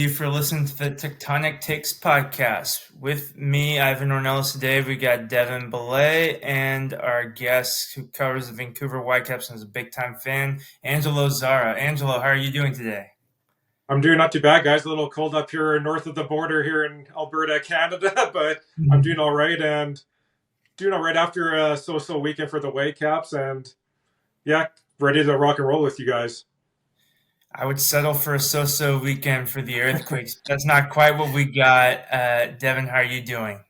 You for listening to the Tectonic Takes podcast. With me, Ivan Ornelas today, we got Devon Belay and our guest who covers the Vancouver Whitecaps and is a big-time fan, Angelo Zarra. Angelo, how are you doing today? I'm doing not too bad, guys. A little cold up here north of the border here in Alberta, Canada, but I'm doing all right and doing all right after a so-so weekend for the Whitecaps, and yeah, ready to rock and roll with you guys. I would settle for a so-so weekend for the Earthquakes. That's not quite what we got. Devon, how are you doing?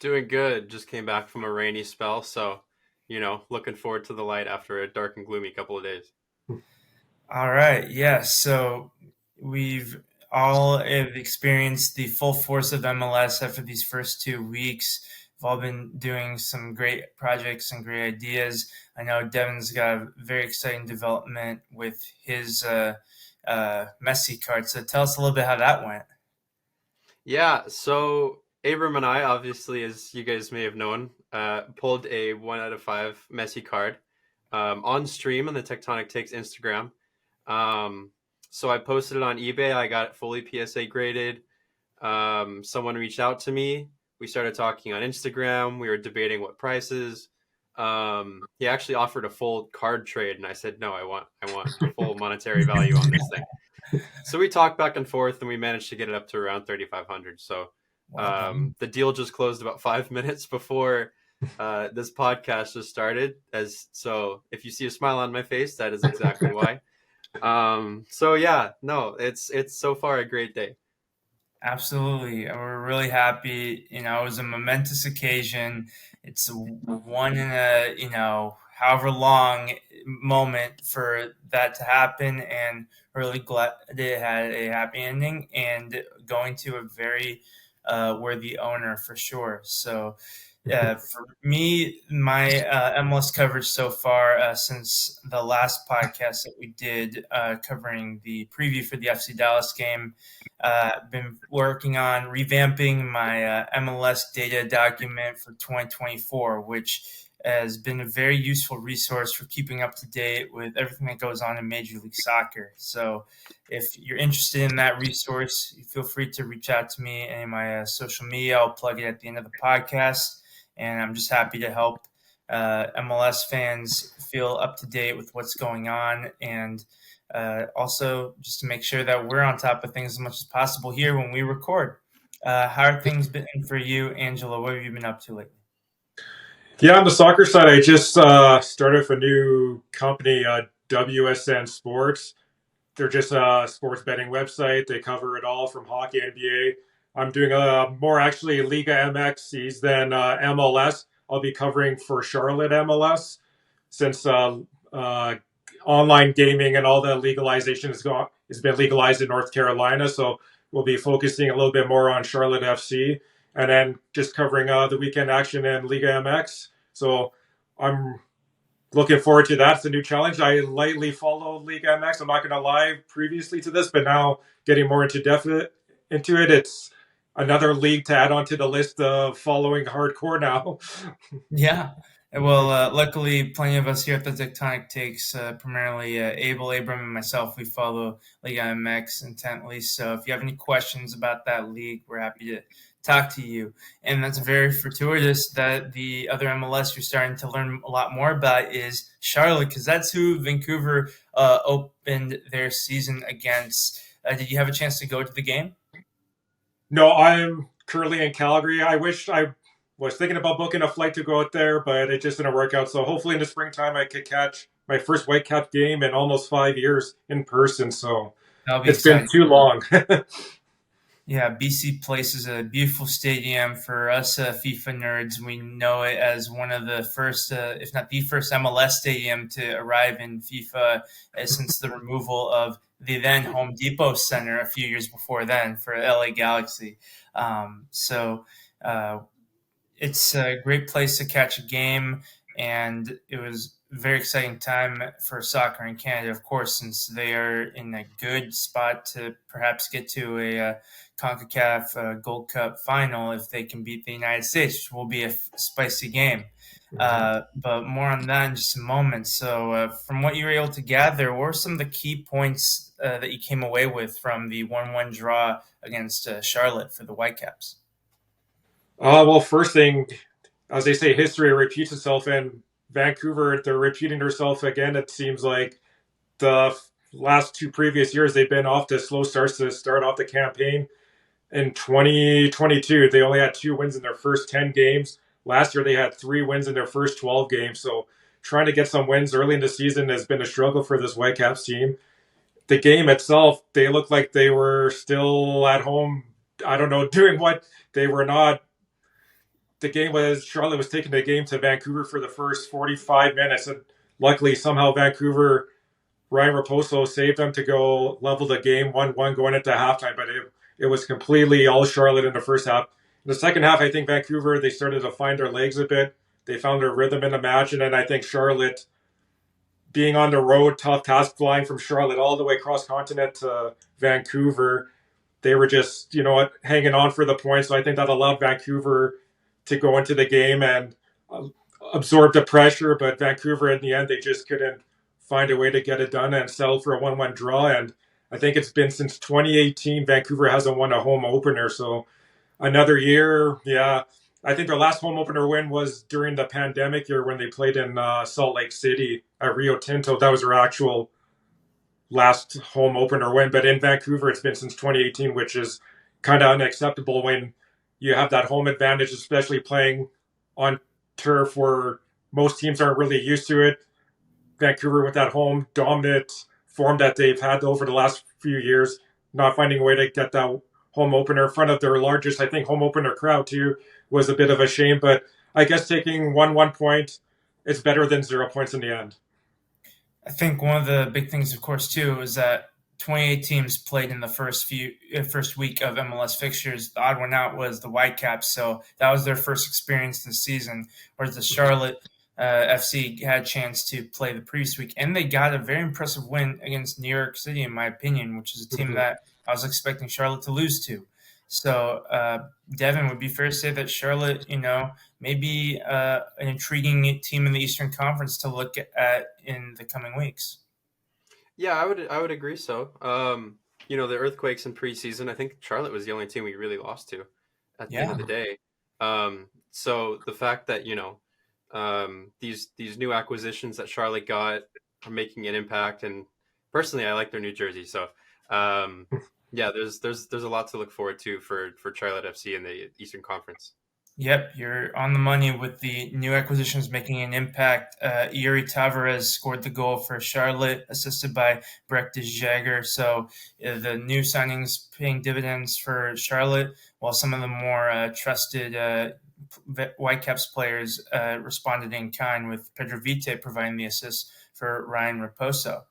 Doing good. Just came back from a rainy spell, so looking forward to the light after a dark and gloomy couple of days. All right, yes. So we've all have experienced the full force of MLS after these first 2 weeks. We've all been doing some great projects and great ideas. I know Devon's got a very exciting development with his Messi card. So tell us a little bit how that went. Yeah, so Abram and I, obviously, as you guys may have known, pulled a 1 out of 5 Messi card on stream on the Tectonic Takes Instagram. So I posted it on eBay. I got it fully PSA graded. Someone reached out to me. We started talking on Instagram. We were debating what prices. He actually offered a full card trade, and I said no. I want full monetary value on this thing. So we talked back and forth, and we managed to get it up to around 3,500. So the deal just closed about 5 minutes before this podcast just started. So if you see a smile on my face, that is exactly why. So yeah, no, it's so far a great day. Absolutely. We're really happy. It was a momentous occasion. It's one in a, however long moment for that to happen. And really glad it had a happy ending and going to a very worthy owner for sure. So, for me, my MLS coverage so far since the last podcast that we did covering the preview for the FC Dallas game, been working on revamping my MLS data document for 2024, which has been a very useful resource for keeping up to date with everything that goes on in Major League Soccer. So if you're interested in that resource, feel free to reach out to me in my social media. I'll plug it at the end of the podcast. And I'm just happy to help MLS fans feel up to date with what's going on, and also just to make sure that we're on top of things as much as possible here when we record. How are things been for you, Angela? What have you been up to lately? Yeah, on the soccer side, I just started with a new company, WSN Sports. They're just a sports betting website. They cover it all from hockey, NBA. I'm doing more actually Liga MXs than MLS. I'll be covering for Charlotte MLS since online gaming and all the legalization has been legalized in North Carolina. So we'll be focusing a little bit more on Charlotte FC, and then just covering the weekend action in Liga MX. So I'm looking forward to that. It's a new challenge. I lightly followed Liga MX. I'm not going to lie previously to this, but now getting more into it, it's another league to add onto the list of following hardcore now. Yeah. Well, luckily, plenty of us here at the Tectonic Takes, primarily Abel, Abram, and myself, we follow Liga MX intently. So if you have any questions about that league, we're happy to talk to you. And that's very fortuitous that the other MLS you're starting to learn a lot more about is Charlotte, because that's who Vancouver opened their season against. Did you have a chance to go to the game? No, I'm currently in Calgary. I wish I was thinking about booking a flight to go out there, but it just didn't work out. So hopefully in the springtime I could catch my first Whitecap game in almost 5 years in person. So That'll be it's been exciting. too long. Yeah, BC Place is a beautiful stadium. For us FIFA nerds, we know it as one of the first, if not the first MLS stadium to arrive in FIFA since the removal of the then Home Depot Center a few years before then for LA Galaxy. So it's a great place to catch a game, and it was a very exciting time for soccer in Canada, of course, since they are in a good spot to perhaps get to a CONCACAF Gold Cup final if they can beat the United States, which will be a spicy game. Mhm. But more on that in just a moment. So, from what you were able to gather, what were some of the key points that you came away with from the 1-1 draw against Charlotte for the Whitecaps? Well, first thing, as they say, history repeats itself, and Vancouver, they're repeating herself again. It seems like the last two previous years, they've been off to slow starts to start off the campaign. In 2022, they only had 2 wins in their first 10 games. Last year, they had 3 wins in their first 12 games. So trying to get some wins early in the season has been a struggle for this Whitecaps team. The game itself, they looked like they were still at home. I don't know, doing what they were not. The game was Charlotte was taking the game to Vancouver for the first 45 minutes, and luckily somehow Vancouver Ryan Raposo saved them to go level the game 1-1 going into halftime, but it was completely all Charlotte in the first half. In the second half, I think Vancouver, they started to find their legs a bit. They found their rhythm in the match, and then I think Charlotte, being on the road, tough task flying from Charlotte all the way across continent to Vancouver, they were just, hanging on for the points. So I think that allowed Vancouver to go into the game and uh, absorb the pressure. But Vancouver, in the end, they just couldn't find a way to get it done and settle for a 1-1 draw. And I think it's been since 2018, Vancouver hasn't won a home opener. So another year, yeah. I think their last home opener win was during the pandemic year when they played in Salt Lake City at Rio Tinto. That was their actual last home opener win. But in Vancouver, it's been since 2018, which is kind of unacceptable when you have that home advantage, especially playing on turf where most teams aren't really used to it. Vancouver, with that home dominant form that they've had over the last few years, not finding a way to get that home opener in front of their largest, I think, home opener crowd too, was a bit of a shame. But I guess taking 1-1 point, it's better than 0 points in the end. I think one of the big things, of course, too, is that 28 teams played in the first week of MLS fixtures. The odd one out was the Whitecaps, so that was their first experience this season. Whereas the Charlotte FC had a chance to play the previous week, and they got a very impressive win against New York City, in my opinion, which is a team that I was expecting Charlotte to lose to. So, Devin, would it be fair to say that Charlotte, maybe an intriguing team in the Eastern Conference to look at in the coming weeks? Yeah, I would agree so. The Earthquakes in preseason, I think Charlotte was the only team we really lost to at the end Yeah. of the day. So the fact that, these new acquisitions that Charlotte got are making an impact, and personally I like their new jersey. So yeah, there's a lot to look forward to for Charlotte FC in the Eastern Conference. Yep, you're on the money with the new acquisitions making an impact. Yuri Tavares scored the goal for Charlotte, assisted by Breck Jagger. So the new signings paying dividends for Charlotte, while some of the more trusted Whitecaps players responded in kind, with Pedro Vite providing the assist for Ryan Raposo.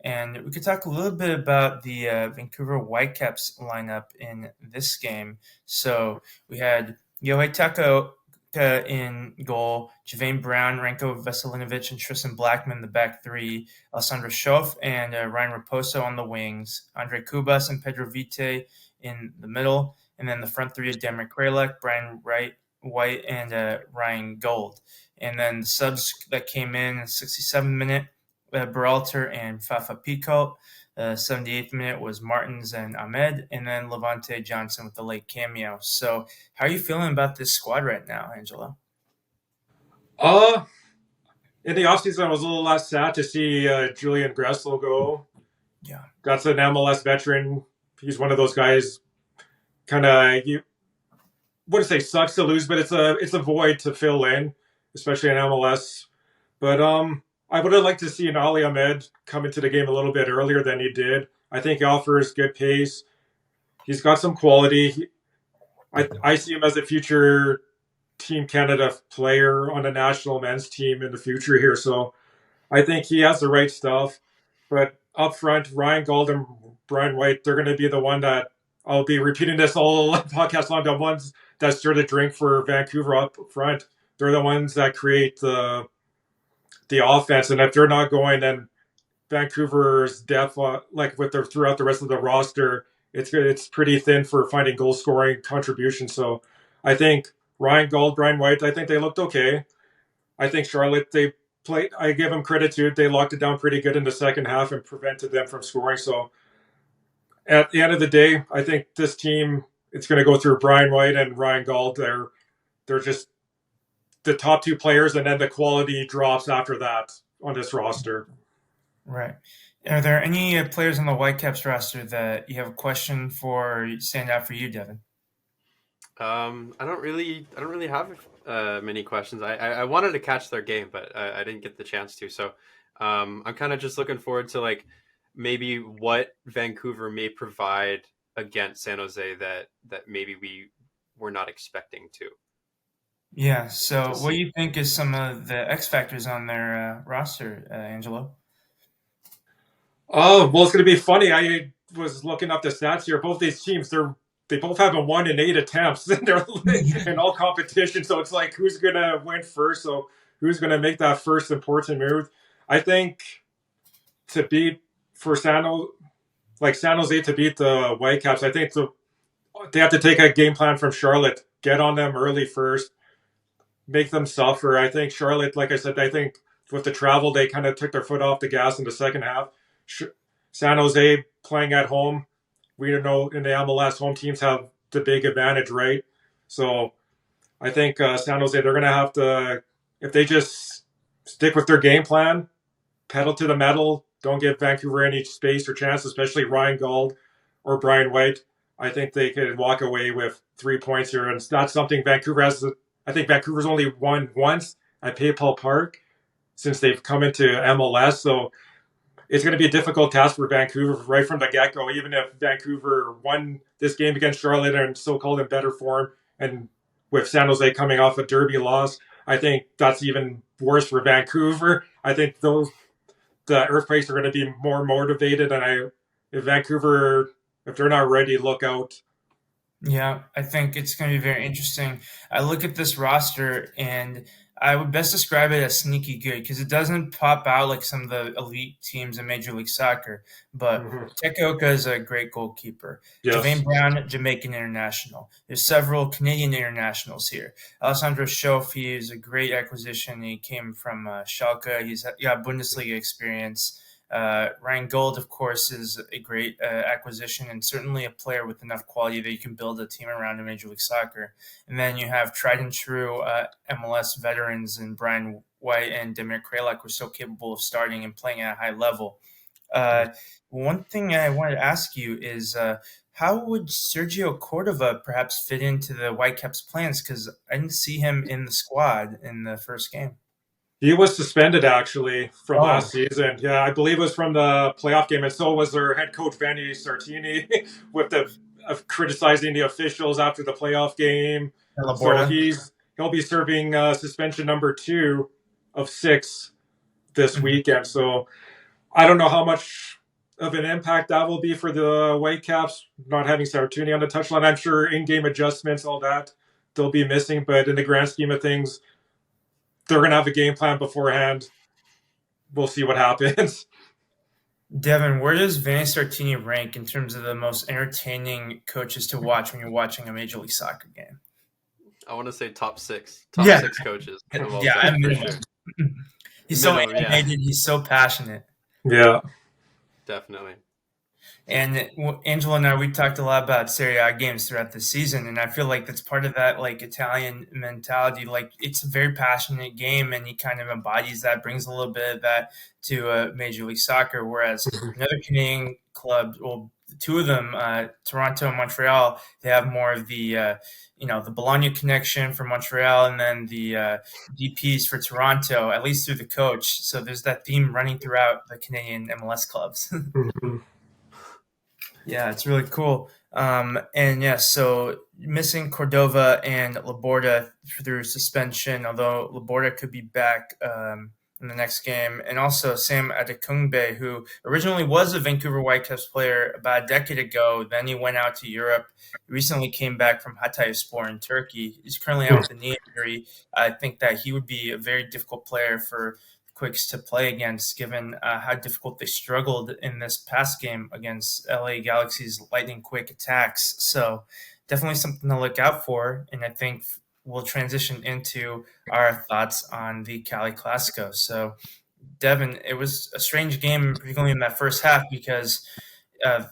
And we could talk a little bit about the Vancouver Whitecaps lineup in this game. So we had Yohei Tako in goal, Javane Brown, Renko Veselinovic, and Tristan Blackman, the back three, Alessandro Schoff and Ryan Raposo on the wings, Andre Kubas and Pedro Vite in the middle, and then the front three of Demir Kralek, Brian White, and Ryan Gold. And then the subs that came in 67th minute, Berhalter and Fafa Picault. 78th minute was Martins and Ahmed, and then Levante Johnson with the late cameo. So, how are you feeling about this squad right now, Angelo? Uh, in the offseason, I was a little less sad to see Julian Gressel go. Yeah. That's an MLS veteran. He's one of those guys, kind of, you wouldn't say sucks to lose, but it's a void to fill in, especially in MLS. But I would have liked to see an Ali Ahmed come into the game a little bit earlier than he did. I think he offers good pace. He's got some quality. I see him as a future Team Canada player on the national men's team in the future here. So I think he has the right stuff. But up front, Ryan Gold and Brian White, they're going to be the one that I'll be repeating this all podcast long. The ones that stir the drink for Vancouver up front. They're the ones that create the offense. And if they're not going, then Vancouver's depth, like with their throughout the rest of the roster, it's pretty thin for finding goal scoring contributions. So I think Ryan Gold, Brian White, I think they looked okay. I think Charlotte, they play. I give them credit too. They locked it down pretty good in the second half and prevented them from scoring. So at the end of the day, I think this team, it's going to go through Brian White and Ryan Gauld. They're just the top two players, and then the quality drops after that on this roster. Right. Are there any players on the Whitecaps roster that you have a question for or stand out for you, Devon? I don't really have many questions. I wanted to catch their game, but I didn't get the chance to. So, I'm kind of just looking forward to like maybe what Vancouver may provide against San Jose that maybe we were not expecting Yeah. to So, what do see. you think is some of the X factors on their roster, Angelo? Oh well, it's going to be funny. I was looking up the stats here. Both these teams, they both have a 1 in 8 attempts. They're in all competition, so it's like who's going to win first? So who's going to make that first important move? I think to beat for San Jose to beat the Whitecaps, I think they have to take a game plan from Charlotte. Get on them early first, make them suffer. I think Charlotte, like I said, I think with the travel, they kind of took their foot off the gas in the second half. San Jose playing at home, we know in the MLS, home teams have the big advantage, right? So I think San Jose, they're going to have to, if they just stick with their game plan, pedal to the metal, don't give Vancouver any space or chance, especially Ryan Gauld or Brian White. I think they could walk away with 3 points here. And it's not something Vancouver has. I think Vancouver's only won once at PayPal Park since they've come into MLS. So it's going to be a difficult task for Vancouver right from the get go. Even if Vancouver won this game against Charlotte and so called in better form, and with San Jose coming off a derby loss, I think that's even worse for Vancouver. I think the Earthquakes are going to be more motivated, and if Vancouver, if they're not ready, look out. Yeah, I think it's going to be very interesting. I look at this roster and I would best describe it as sneaky good because it doesn't pop out like some of the elite teams in Major League Soccer. But Mm-hmm. Tekaoka is a great goalkeeper. Yes. Javain Brown, Jamaican international. There's several Canadian internationals here. Alessandro Shofi is a great acquisition. He came from Schalke. He's got Bundesliga experience. Ryan Gold, of course, is a great acquisition and certainly a player with enough quality that you can build a team around in Major League Soccer. And then you have tried and true MLS veterans and Brian White and Demir Kralak who are so capable of starting and playing at a high level. Uh, One thing I wanted to ask you is how would Sergio Cordova perhaps fit into the Whitecaps' plans? Because I didn't see him in the squad in the first game. He was suspended actually from Oh, last season. Yeah, I believe it was from the playoff game, and so was their head coach Vanni Sartini with the criticizing the officials after the playoff game. and So Laborda. he'll be serving suspension number 2 of 6 this weekend. So I don't know how much of an impact that will be for the Whitecaps not having Sartini on the touchline. I'm sure in-game adjustments, all that they'll be missing, but in the grand scheme of things, they're going to have a game plan beforehand. We'll see what happens. Devin, where does Vanni Sartini rank in terms of the most entertaining coaches to watch when you're watching a Major League Soccer game? I want to say top Yeah, six coaches of all yeah, I time for mean, sure. he's so Minimum, yeah, animated. He's so passionate. Yeah. definitely. And Angelo and I, we talked a lot about Serie A games throughout the season, and I feel like that's part of that like Italian mentality. Like it's a very passionate game, and he kind of embodies that, brings a little bit of that to Major League Soccer. Whereas another Canadian club, well, two of them, Toronto and Montreal, they have more of the the Bologna connection for Montreal, and then the DPs for Toronto, at least through the coach. So there's that theme running throughout the Canadian MLS clubs. Mhm. Yeah, it's really cool. And yeah, so missing Cordova and Laborda through suspension, although Laborda could be back in the next game. And also Sam Adekungbe, who originally was a Vancouver Whitecaps player about a decade ago. Then he went out to Europe. Recently came back from Hatayspor in Turkey. He's currently out with a knee injury. I think that he would be a very difficult player for Quicks to play against, given how difficult they struggled in this past game against LA Galaxy's lightning quick attacks. So definitely something to look out for. And I think we'll transition into our thoughts on the Cali Clasico. So, Devon, it was a strange game, particularly in that first half, because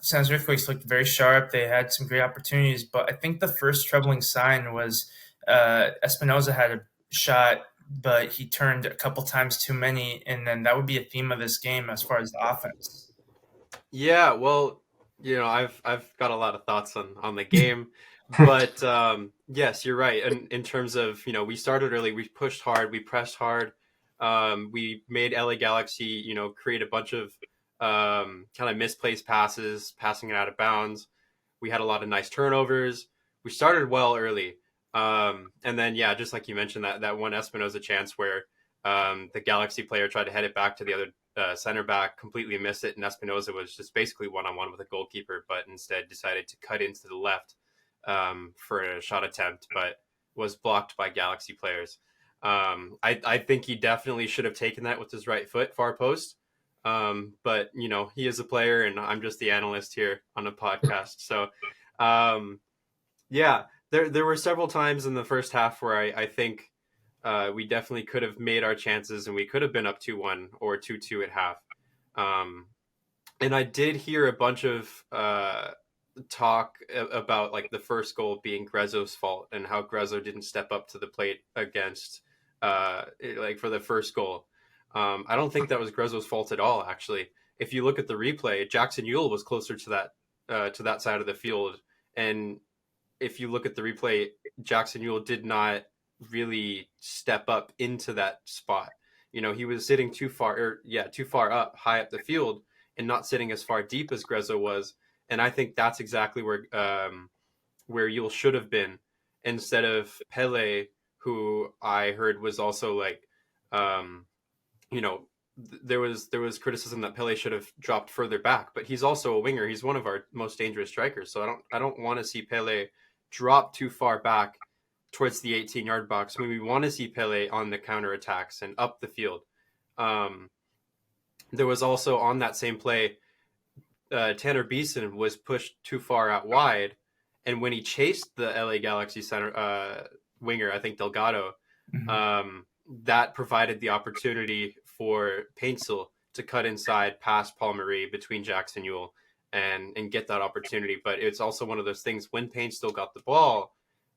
San Jose Earthquakes looked very sharp. They had some great opportunities, but I think the first troubling sign was Espinoza had a shot, but he turned a couple times too many, and then that would be a theme of this game as far as the offense. Yeah, well, I've got a lot of thoughts on the game, but yes, you're right. And in terms of, we started early, we pushed hard, we pressed hard, we made LA Galaxy, create a bunch of kind of misplaced passes, passing it out of bounds. We had a lot of nice turnovers. We started well early, and then yeah, just like you mentioned, that one Espinoza chance where the Galaxy player tried to head it back to the other center back, completely missed it, and Espinoza was just basically one-on-one with a goalkeeper, but instead decided to cut into the left for a shot attempt, but was blocked by Galaxy players. I think he definitely should have taken that with his right foot, far post. But he is a player, and I'm just the analyst here on a podcast. So, yeah, there were several times in the first half where I think we definitely could have made our chances, and we could have been up 2-1 or 2-2 at half. And I did hear a bunch of talk about like the first goal being Grezzo's fault and how Grezzo didn't step up to the plate against like for the first goal. I don't think that was Grezzo's fault at all. Actually, if you look at the replay, Jackson Ewell was closer to that side of the field, and if you look at the replay, Jackson Ewell did not really step up into that spot. He was sitting too far up, high up the field, and not sitting as far deep as Grezzo was. And I think that's exactly where Ewell should have been, instead of Pele, who I heard was also like, there was criticism that Pele should have dropped further back, but he's also a winger. He's one of our most dangerous strikers. So I don't want to see Pele drop too far back towards the 18-yard box. We want to see Pele on the counterattacks and up the field. There was also on that same play, Tanner Beeson was pushed too far out wide, and when he chased the LA Galaxy center winger, I think Delgado, that provided the opportunity for Paintsel to cut inside past Paul Marie between Jackson Ewell and get that opportunity. But it's also one of those things, when Paintsel got the ball,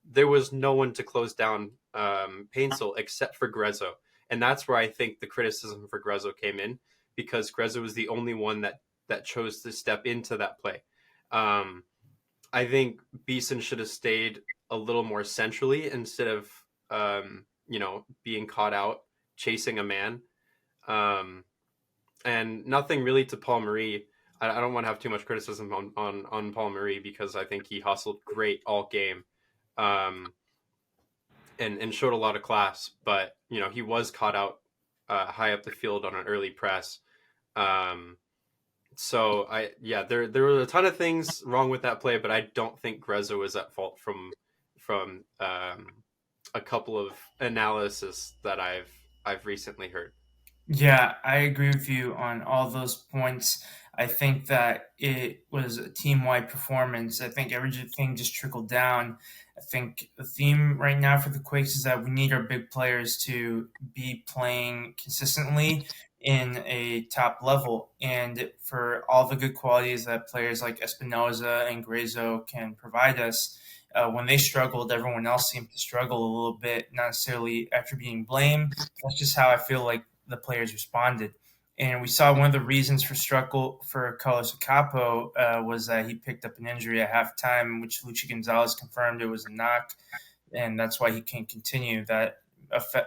there was no one to close down Paintsel except for Grezzo. And that's where I think the criticism for Grezzo came in, because Grezzo was the only one that chose to step into that play. I think Beeson should have stayed a little more centrally instead of, being caught out chasing a man. And nothing really to Paul Marie. I don't want to have too much criticism on Paul Marie, because I think he hustled great all game, and showed a lot of class. But he was caught out high up the field on an early press. So there were a ton of things wrong with that play, but I don't think Grezzo was at fault from a couple of analysis that I've recently heard. Yeah, I agree with you on all those points. I think that it was a team-wide performance. I think everything just trickled down. I think the theme right now for the Quakes is that we need our big players to be playing consistently in a top level. And for all the good qualities that players like Espinoza and Grezzo can provide us, when they struggled, everyone else seemed to struggle a little bit, not necessarily attributing blame. That's just how I feel like the players responded. And we saw one of the reasons for struggle for Carlos Capo was that he picked up an injury at halftime, which Luchi Gonzalez confirmed it was a knock, and that's why he can't continue. That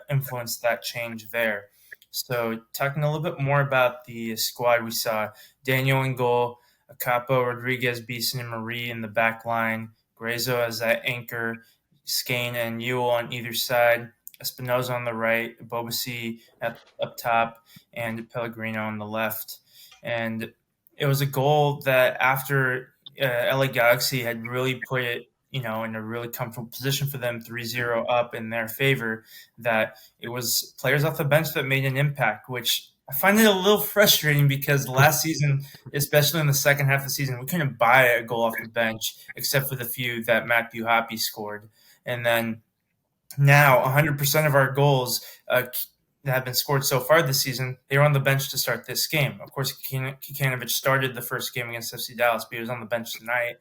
influenced that change there. So talking a little bit more about the squad, we saw Daniel in goal, Capo, Rodriguez, Beeson, and Marie in the back line, Grezzo as that anchor, Skane and Ewell on either side, Espinoza on the right, Bobasi up top, and Pellegrino on the left. And it was a goal that after LA Galaxy had really put it, in a really comfortable position for them, 3-0 up in their favor, that it was players off the bench that made an impact, which I find it a little frustrating, because last season, especially in the second half of the season, we couldn't buy a goal off the bench except for the few that Matt Buhapi scored. And then Now, 100% of our goals that have been scored so far this season, they were on the bench to start this game. Of course, Kikanovic started the first game against FC Dallas, but he was on the bench tonight.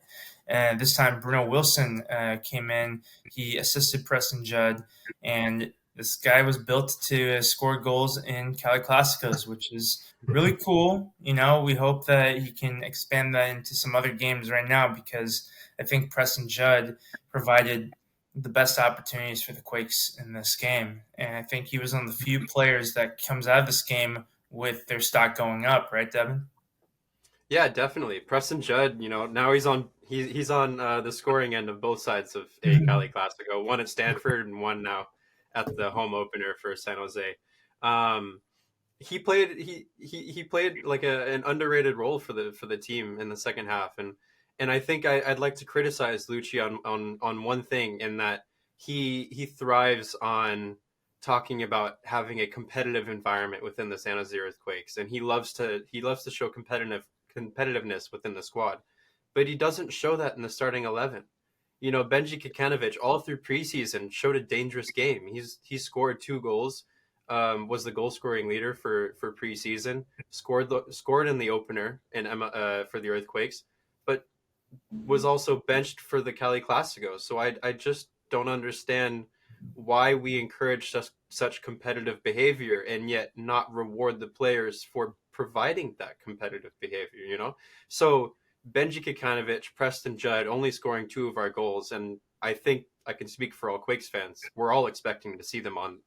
And this time, Bruno Wilson came in. He assisted Preston Judd, and this guy was built to score goals in Cali Clásicos, which is really cool. We hope that he can expand that into some other games right now, because I think Preston Judd provided the best opportunities for the Quakes in this game. And I think he was one of the few players that comes out of this game with their stock going up, right, Devin? Yeah, definitely. Preston Judd, now he's on the scoring end of both sides of a Cali Classico. One at Stanford and one now at the home opener for San Jose. Um, he played like an underrated role for the team in the second half, and I think I'd like to criticize Lucci on one thing, in that he thrives on talking about having a competitive environment within the San Jose Earthquakes, and he loves to show competitiveness within the squad, but he doesn't show that in the starting 11. Benji Kikanovic all through preseason showed a dangerous game. He scored 2 goals, was the goal scoring leader for preseason. Scored in the opener for the Earthquakes, but was also benched for the Cali Classico. So I just don't understand why we encourage such competitive behavior and yet not reward the players for providing that competitive behavior. So Benji Kikanovic, Preston Judd only scoring 2 of our goals, and I think I can speak for all Quakes fans. We're all expecting to see them on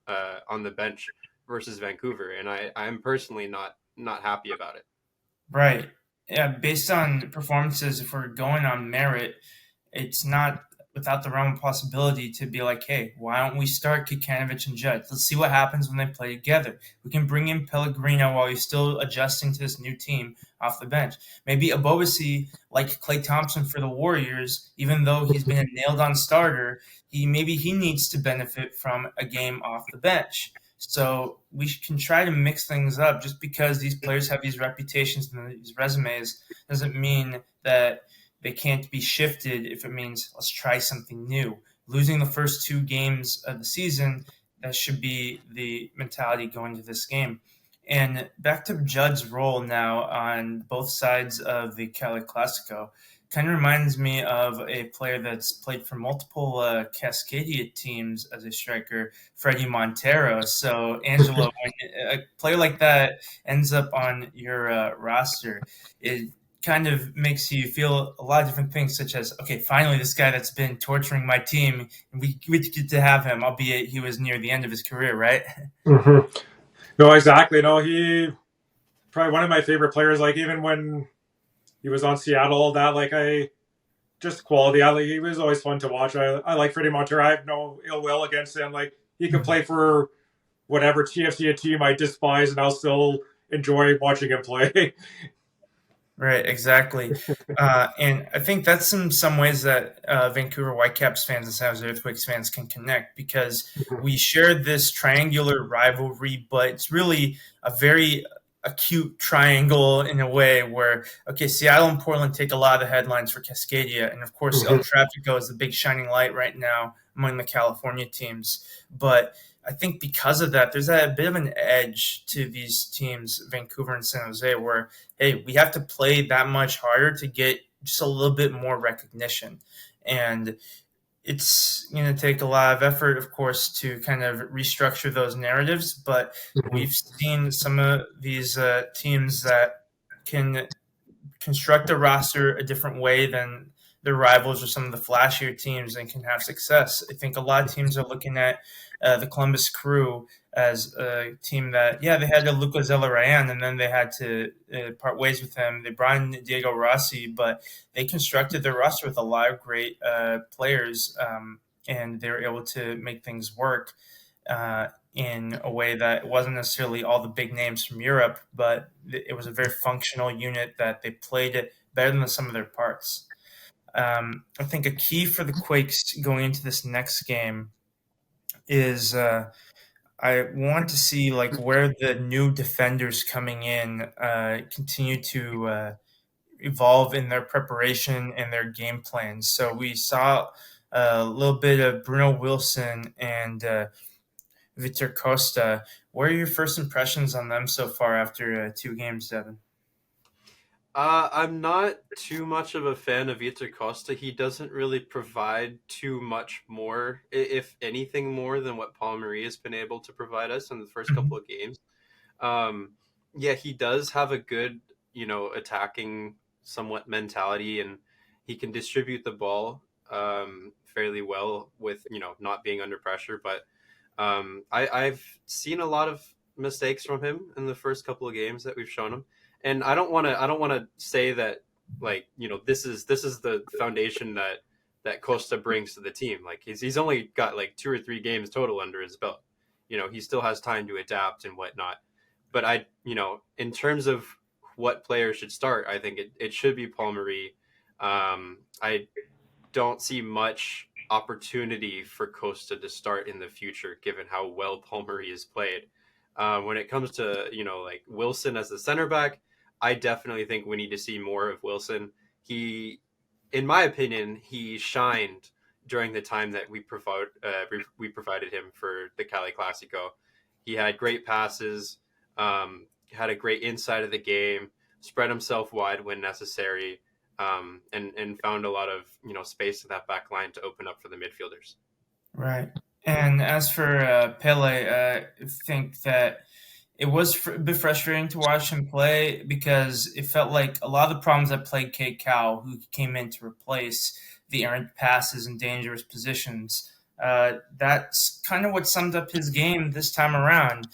the bench versus Vancouver, and I'm personally not happy about it. Right. Yeah, based on performances, if we're going on merit, it's not without the realm of possibility to be like, hey, why don't we start Kikanovic and Judd? Let's see what happens when they play together. We can bring in Pellegrino while he's still adjusting to this new team off the bench. Maybe Abobasi, like Clay Thompson for the Warriors, even though he's been a nailed-on starter, maybe he needs to benefit from a game off the bench. So we can try to mix things up. Just because these players have these reputations and these resumes doesn't mean that they can't be shifted if it means let's try something new. Losing the first 2 games of the season, that should be the mentality going to this game. And back to Judd's role now on both sides of the Cali Classico, kind of reminds me of a player that's played for multiple Cascadia teams as a striker, Freddie Montero. So, Angelo, when a player like that ends up on your roster, it kind of makes you feel a lot of different things, such as, okay, finally, this guy that's been torturing my team, we get to have him, albeit he was near the end of his career, right? Mm-hmm. No, exactly. No, he probably one of my favorite players. Like even when he was on Seattle, that like I just quality. He was always fun to watch. I like Freddie Montero. I have no ill will against him. Like he could play for whatever TFC, a team I despise, and I'll still enjoy watching him play. Right, exactly. And I think that's in some ways that Vancouver Whitecaps fans and San Jose Earthquakes fans can connect, because we share this triangular rivalry, but it's really a very acute triangle in a way where, okay, Seattle and Portland take a lot of the headlines for Cascadia. And of course, El Tráfico is the big shining light right now among the California teams. But I think because of that, there's a bit of an edge to these teams, Vancouver and San Jose, where, hey, we have to play that much harder to get just a little bit more recognition. And it's going to take a lot of effort, of course, to kind of restructure those narratives. But we've seen some of these teams that can construct a roster a different way than their rivals or some of the flashier teams and can have success. I think a lot of teams are looking at the Columbus Crew as a team that, yeah, they had Luca Zelarayan and then they had to part ways with him. They brought in Diego Rossi, but they constructed their roster with a lot of great players, and they were able to make things work in a way that wasn't necessarily all the big names from Europe, but it was a very functional unit that they played it better than the sum of their parts. I think a key for the Quakes going into this next game is I want to see like where the new defenders coming in continue to evolve in their preparation and their game plans. So we saw a little bit of Bruno Wilson and Victor Costa. What are your first impressions on them so far after 2 games, Devin? I'm not too much of a fan of Vitor Costa. He doesn't really provide too much more, if anything more, than what Paul Marie has been able to provide us in the first couple of games. Um, yeah, he does have a good, attacking somewhat mentality, and he can distribute the ball fairly well with, not being under pressure. But I've seen a lot of mistakes from him in the first couple of games that we've shown him, and I don't want to say that, like, this is the foundation that Costa brings to the team. Like, he's only got like 2 or 3 games total under his belt. He still has time to adapt and whatnot. But in terms of what players should start, I think it should be Paul Marie. I don't see much opportunity for Costa to start in the future, given how well Paul Marie has played. When it comes to, like Wilson as the center back, I definitely think we need to see more of Wilson. He, in my opinion, he shined during the time that we provided him for the Cali Classico. He had great passes, had a great inside of the game, spread himself wide when necessary, and found a lot of space in that back line to open up for the midfielders. Right. And as for Pele, I think that it was a bit frustrating to watch him play because it felt like a lot of the problems that plagued Kate Cow, who came in to replace the errant passes and dangerous positions, that's kind of what summed up his game this time around.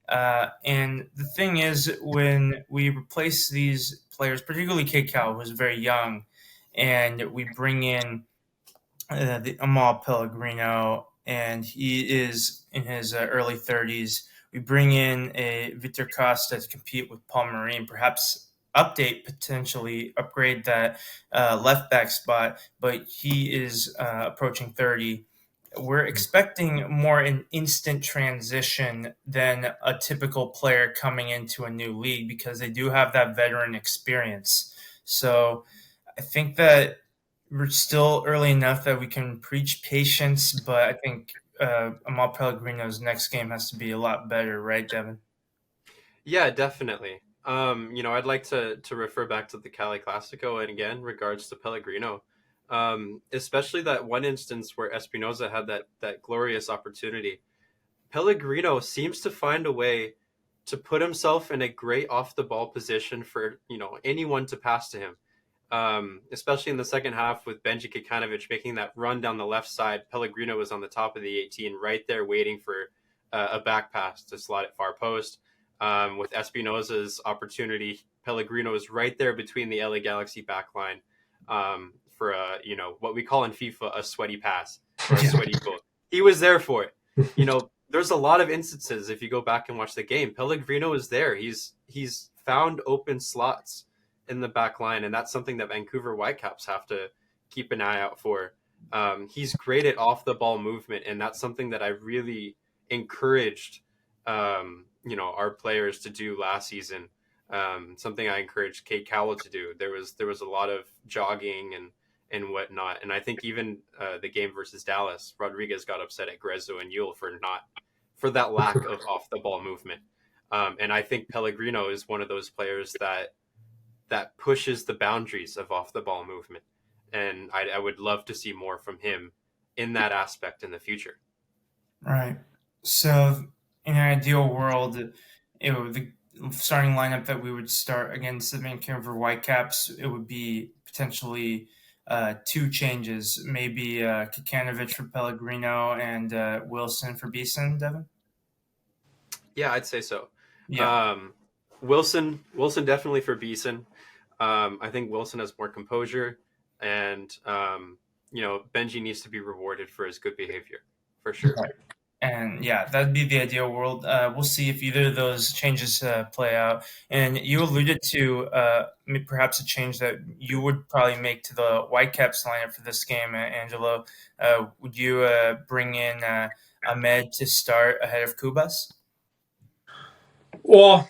And the thing is, when we replace these players, particularly Kate Cow, who's very young, and we bring in the Amal Pellegrino, and he is in his early 30s. We bring in a Victor Costa to compete with Paul Marine, perhaps potentially upgrade that left back spot, but he is approaching 30. We're expecting more an instant transition than a typical player coming into a new league because they do have that veteran experience. So I think that we're still early enough that we can preach patience, but I think Amal Pellegrino's next game has to be a lot better, right, Devin? Yeah, definitely. I'd like to refer back to the Cali Classico and again regards to Pellegrino, especially that one instance where Espinoza had that glorious opportunity. Pellegrino seems to find a way to put himself in a great off the ball position for anyone to pass to him. Especially in the second half with Benji Kikanovic making that run down the left side. Pellegrino was on the top of the 18, right there waiting for a back pass to slot it far post. With Espinoza's opportunity, Pellegrino was right there between the LA Galaxy backline for what we call in FIFA a sweaty pass or a sweaty goal. He was there for it. There's a lot of instances if you go back and watch the game. Pellegrino is there. He's found open slots in the back line, and that's something that Vancouver Whitecaps have to keep an eye out for. He's great at off the ball movement, and that's something that I really encouraged our players to do last season. Something I encouraged Kate Cowell to do. There was a lot of jogging and whatnot, and I think even the game versus Dallas, Rodriguez got upset at Grezzo and Yule for that lack of off the ball movement. And I think Pellegrino is one of those players that pushes the boundaries of off the ball movement, and I would love to see more from him in that aspect in the future. Right. So, in an ideal world, the starting lineup that we would start against the Vancouver Whitecaps, it would be potentially two changes, maybe Kikanovic for Pellegrino and Wilson for Beeson, Devin? Yeah, I'd say so. Yeah. Wilson definitely for Beeson. I think Wilson has more composure, and Benji needs to be rewarded for his good behavior, for sure. Right. And yeah, that'd be the ideal world. We'll see if either of those changes play out. And you alluded to perhaps a change that you would probably make to the Whitecaps lineup for this game, Angelo. Would you bring in Ahmed to start ahead of Kubas? Well,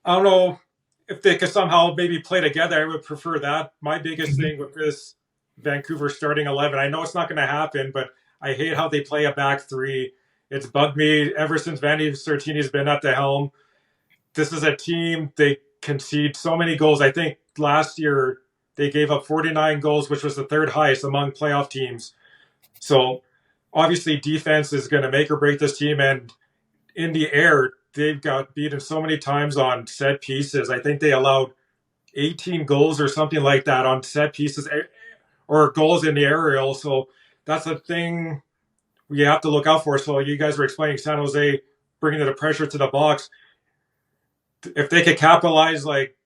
I don't know if they could somehow maybe play together. I would prefer that. My biggest Mhm. thing with this Vancouver starting 11. I know it's not going to happen, but I hate how they play a back three. It's bugged me ever since Vanni Sartini's been at the helm. This is a team, they concede so many goals. I think last year they gave up 49 goals, which was the third highest among playoff teams. So obviously defense is going to make or break this team. And in the air, they've got beaten so many times on set pieces. I think they allowed 18 goals or something like that on set pieces or goals in the aerial. So that's a thing we have to look out for. So you guys were explaining San Jose bringing the pressure to the box. If they could capitalize, like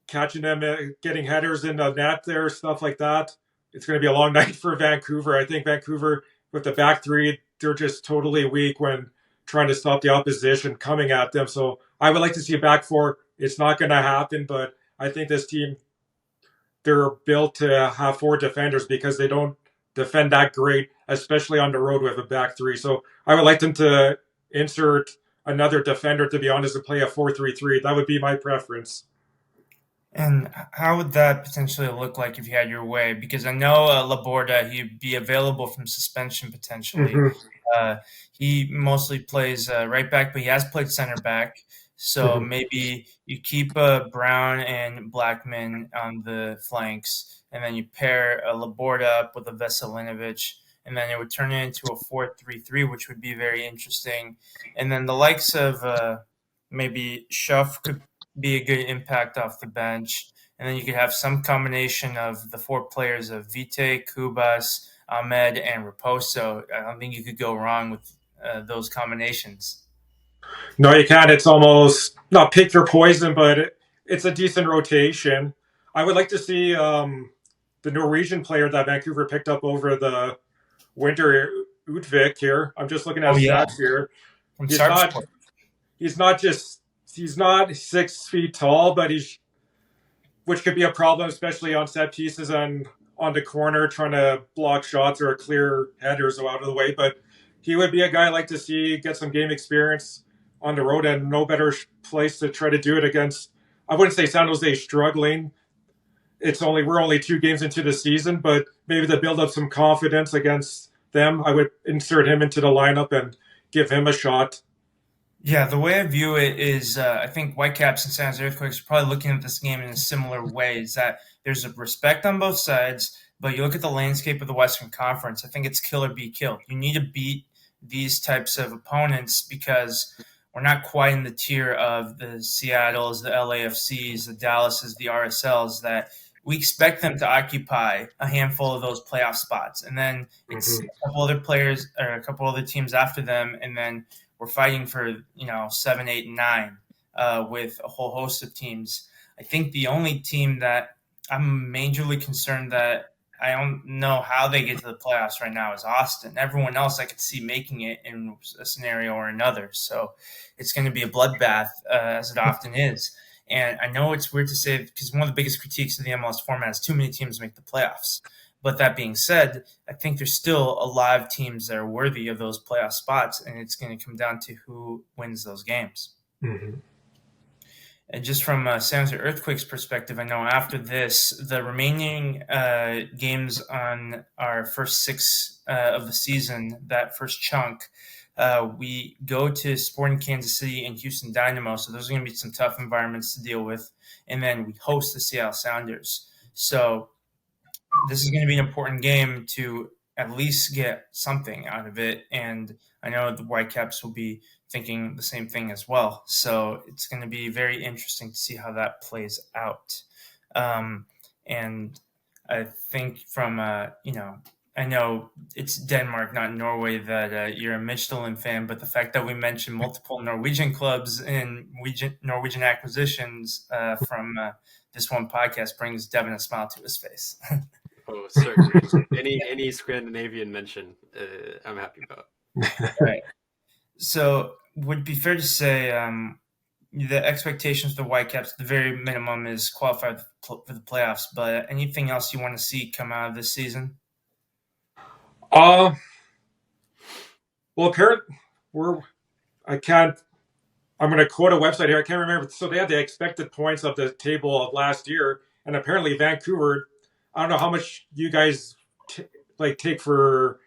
catching them, getting headers in the net there, stuff like that, it's going to be a long night for Vancouver. I think Vancouver with the back three, they're just totally weak when trying to stop the opposition coming at them. So I would like to see a back four. It's not going to happen, but I think this team, they're built to have four defenders because they don't defend that great, especially on the road with a back three. So I would like them to insert another defender, to be honest, and play a 4-3-3. That would be my preference. And how would that potentially look like if you had your way? Because I know Laborda, he'd be available from suspension potentially. Mm-hmm. He mostly plays right back, but he has played center back. So Mm-hmm. maybe you keep Brown and Blackman on the flanks, and then you pair Laborda up with a Veselinovic, and then it would turn it into a 4-3-3, which would be very interesting. And then the likes of maybe Schuff could be a good impact off the bench. And then you could have some combination of the four players of Vite, Kubas, Ahmed, and Raposo. I don't think you could go wrong with those combinations. No, you can't. It's almost not pick your poison, but it's a decent rotation. I would like to see the Norwegian player that Vancouver picked up over the winter, Utvik here. I'm just looking at Oh, yeah, stats here. from He's not. Sarpsborg. He's not just. He's not 6 feet tall, but he's, which could be a problem, especially on set pieces and on the corner, trying to block shots or clear headers out of the way. But he would be a guy I'd like to see get some game experience on the road, and no better place to try to do it against. I wouldn't say San Jose struggling. We're only 2 games into the season, but maybe to build up some confidence against them, I would insert him into the lineup and give him a shot. Yeah, the way I view it is I think Whitecaps and San Jose Earthquakes are probably looking at this game in a similar way. Is that there's a respect on both sides, but you look at the landscape of the Western Conference, I think it's kill or be killed. You need to beat these types of opponents because we're not quite in the tier of the Seattles, the LAFCs, the Dallases, the RSLs that we expect them to occupy a handful of those playoff spots. And then it's Mm-hmm. a couple other players or a couple other teams after them, and then we're fighting for 7, 8, and 9 with a whole host of teams. I think the only team that I'm majorly concerned that I don't know how they get to the playoffs right now is Austin. Everyone else I could see making it in a scenario or another. So it's going to be a bloodbath as it often is. And I know it's weird to say because one of the biggest critiques of the MLS format is too many teams make the playoffs. But that being said, I think there's still a lot of teams that are worthy of those playoff spots, and it's going to come down to who wins those games. Mm-hmm. And just from San Jose Earthquakes perspective, I know after this, the remaining games on our first 6 of the season, that first chunk, we go to Sporting Kansas City and Houston Dynamo. So those are going to be some tough environments to deal with. And then we host the Seattle Sounders. So this is going to be an important game to at least get something out of it. And I know the Whitecaps will be thinking the same thing as well. So it's going to be very interesting to see how that plays out. And I think from, I know it's Denmark, not Norway, that you're a Michelin fan, but the fact that we mentioned multiple Norwegian clubs and Norwegian acquisitions from this one podcast brings Devon a smile to his face. Oh, certainly. Any Scandinavian mention, I'm happy about. Right. So would it be fair to say the expectations for the Whitecaps, at the very minimum, is qualified for the playoffs, but anything else you want to see come out of this season? Well, apparently, I can't. I'm going to quote a website here. I can't remember. So they had the expected points of the table of last year, and apparently Vancouver, I don't know how much you guys take for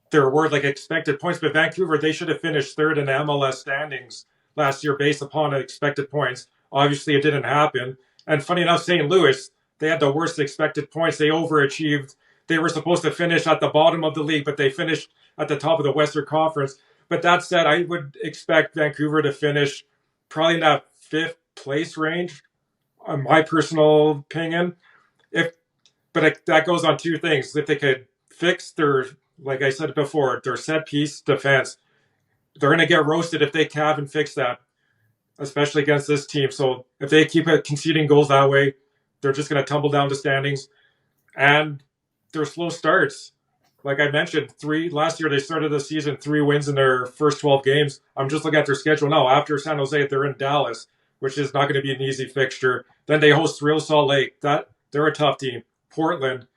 their word, like expected points, but Vancouver, they should have finished third in the MLS standings last year based upon expected points. Obviously, it didn't happen. And funny enough, St. Louis, they had the worst expected points. They overachieved. They were supposed to finish at the bottom of the league, but they finished at the top of the Western Conference. But that said, I would expect Vancouver to finish probably in that fifth place range, in my personal opinion. If that goes on two things. If they could fix their, like I said before, their set piece defense, they're going to get roasted if they haven't fixed that, especially against this team. So if they keep conceding goals that way, they're just going to tumble down the standings. And their slow starts, like I mentioned, last year they started the season 3 wins in their first 12 games. I'm just looking at their schedule now. After San Jose, they're in Dallas, which is not going to be an easy fixture. Then they host Real Salt Lake. They're a tough team. Portland,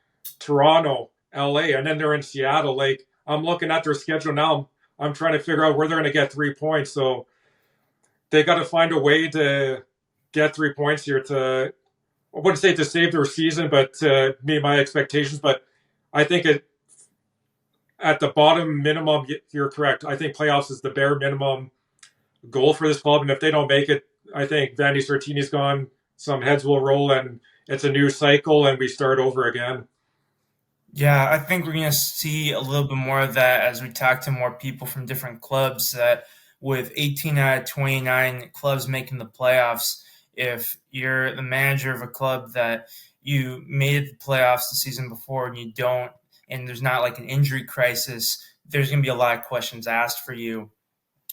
Toronto, LA, and then they're in Seattle. Like, I'm looking at their schedule now. I'm trying to figure out where they're going to get 3 points. So they got to find a way to get 3 points here to, I wouldn't say to save their season, but to meet my expectations. But I think at the bottom minimum, you're correct. I think playoffs is the bare minimum goal for this club. And if they don't make it, I think Vandy Sartini's gone. Some heads will roll, and it's a new cycle, and we start over again. Yeah, I think we're going to see a little bit more of that as we talk to more people from different clubs. That with 18 out of 29 clubs making the playoffs, if you're the manager of a club that you made it the playoffs the season before and you don't, and there's not like an injury crisis, there's going to be a lot of questions asked for you.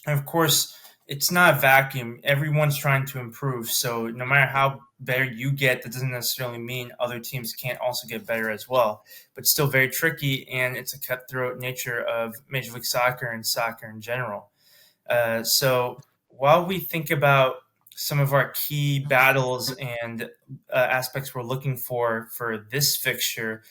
And of course, it's not a vacuum. Everyone's trying to improve. So no matter how better you get, that doesn't necessarily mean other teams can't also get better as well. But it's still very tricky, and it's a cutthroat nature of Major League Soccer and soccer in general. So while we think about some of our key battles and aspects we're looking for this fixture,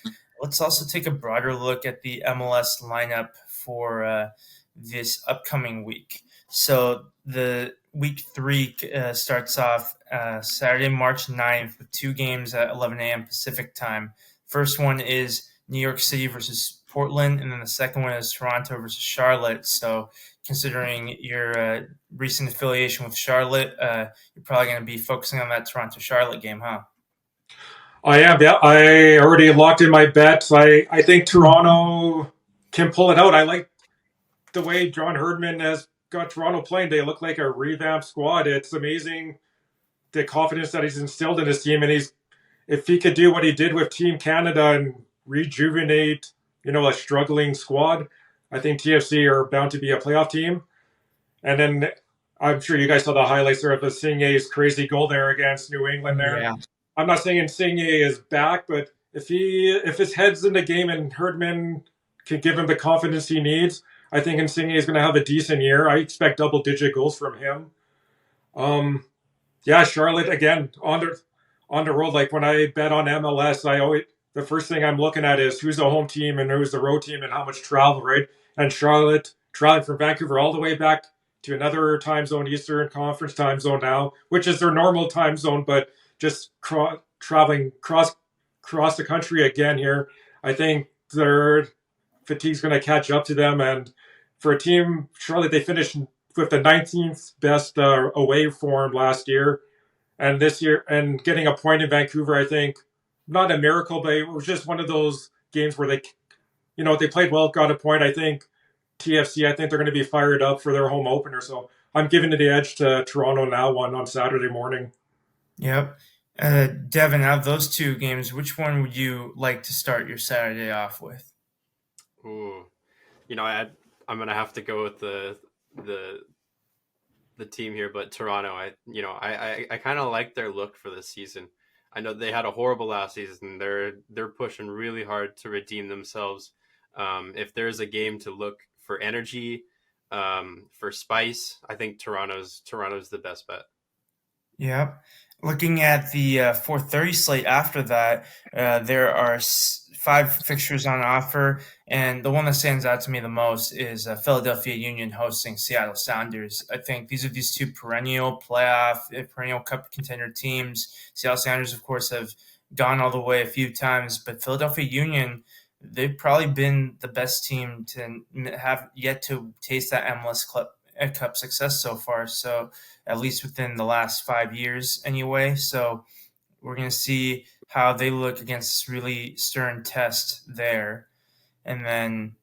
let's also take a broader look at the MLS lineup for this upcoming week. So the week 3 starts off Saturday, March 9th with 2 games at 11 a.m. Pacific time. First one is New York City versus Portland, and then the second one is Toronto versus Charlotte. So considering your recent affiliation with Charlotte, you're probably going to be focusing on that Toronto-Charlotte game, huh? I am, yeah. I already locked in my bets. I think Toronto can pull it out. I like the way John Herdman has got Toronto playing. They look like a revamped squad. It's amazing the confidence that he's instilled in his team. And if he could do what he did with Team Canada and rejuvenate, a struggling squad, I think TFC are bound to be a playoff team. And then I'm sure you guys saw the highlights there of Insigne's crazy goal there against New England there. Yeah. I'm not saying Insigne is back, but if his head's in the game and Herdman can give him the confidence he needs, I think Insigne is going to have a decent year. I expect double-digit goals from him. Yeah, Charlotte again on the road. Like when I bet on MLS, the first thing I'm looking at is who's the home team and who's the road team and how much travel, right? And Charlotte traveling from Vancouver all the way back to another time zone, Eastern Conference time zone now, which is their normal time zone, but just traveling across the country again here. I think their fatigue's going to catch up to them. And for a team, Charlotte, they finished with the 19th best away form last year. And this year, and getting a point in Vancouver, I think, not a miracle, but it was just one of those games where they played well, got a point. I think TFC, I think they're going to be fired up for their home opener. So I'm giving the edge to Toronto now on Saturday morning. Yep. Devon, out of those 2 games, which one would you like to start your Saturday off with? Ooh, I'm gonna have to go with the team here, but Toronto. I kind of like their look for this season. I know they had a horrible last season. They're pushing really hard to redeem themselves. If there's a game to look for energy, for spice, I think Toronto's the best bet. Yep. Looking at the 4:30 slate after that, there are 5 fixtures on offer, and the one that stands out to me the most is Philadelphia Union hosting Seattle Sounders. I think these are 2 perennial cup contender teams. Seattle Sounders, of course, have gone all the way a few times, but Philadelphia Union, they've probably been the best team to have yet to taste that Cup success so far. So at least within the last 5 years, anyway. So we're going to see how they look against this really stern test there. And then,